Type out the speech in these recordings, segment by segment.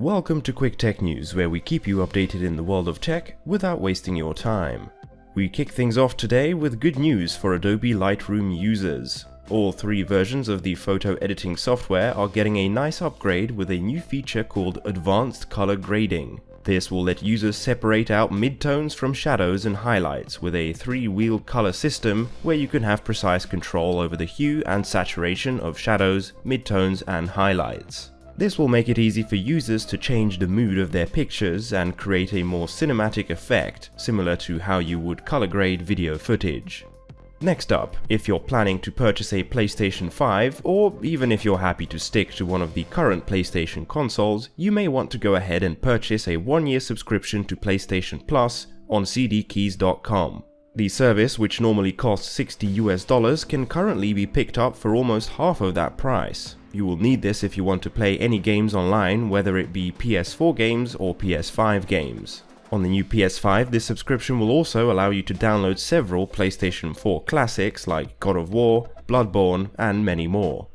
Welcome to Quick Tech News, where we keep you updated in the world of tech without wasting your time. We kick things off today with good news for Adobe Lightroom users. All three versions of the photo editing software are getting a nice upgrade with a new feature called Advanced Color Grading. This will let users separate out midtones from shadows and highlights with a three-wheel color system where you can have precise control over the hue and saturation of shadows, midtones, and highlights. This will make it easy for users to change the mood of their pictures and create a more cinematic effect, similar to how you would color grade video footage. Next up, if you're planning to purchase a PlayStation 5, or even if you're happy to stick to one of the current PlayStation consoles, you may want to go ahead and purchase a 1-year subscription to PlayStation Plus on cdkeys.com. The service, which normally costs $60 can currently be picked up for almost half of that price. You will need this if you want to play any games online, whether it be PS4 games or PS5 games. On the new PS5, this subscription will also allow you to download several PlayStation 4 classics like God of War, Bloodborne, and many more.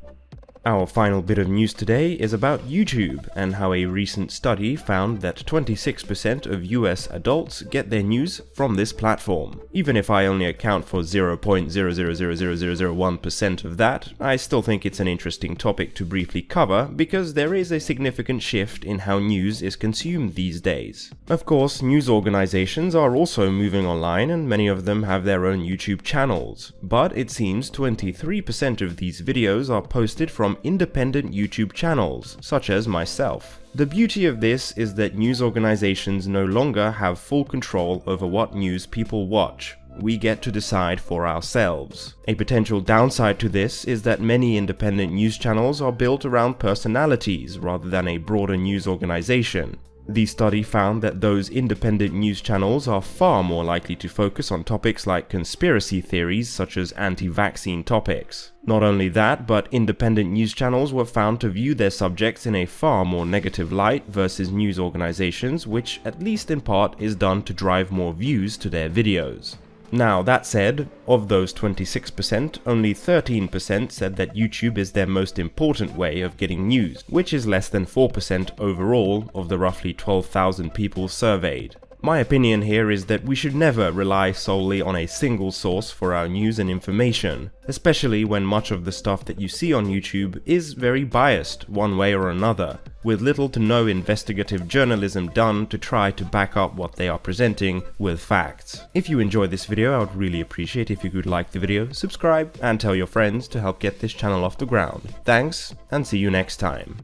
Our final bit of news today is about YouTube and how a recent study found that 26% of US adults get their news from this platform. Even if I only account for 0.0000001% of that, I still think it's an interesting topic to briefly cover because there is a significant shift in how news is consumed these days. Of course, news organizations are also moving online and many of them have their own YouTube channels, but it seems 23% of these videos are posted from independent YouTube channels, such as myself. The beauty of this is that news organizations no longer have full control over what news people watch. We get to decide for ourselves. A potential downside to this is that many independent news channels are built around personalities rather than a broader news organization. The study found that those independent news channels are far more likely to focus on topics like conspiracy theories such as anti-vaccine topics. Not only that, but independent news channels were found to view their subjects in a far more negative light versus news organizations, which at least in part is done to drive more views to their videos. Now, that said, of those 26%, only 13% said that YouTube is their most important way of getting news, which is less than 4% overall of the roughly 12,000 people surveyed. My opinion here is that we should never rely solely on a single source for our news and information, especially when much of the stuff that you see on YouTube is very biased one way or another, with little to no investigative journalism done to try to back up what they are presenting with facts. If you enjoyed this video, I would really appreciate if you could like the video, subscribe, and tell your friends to help get this channel off the ground. Thanks, and see you next time.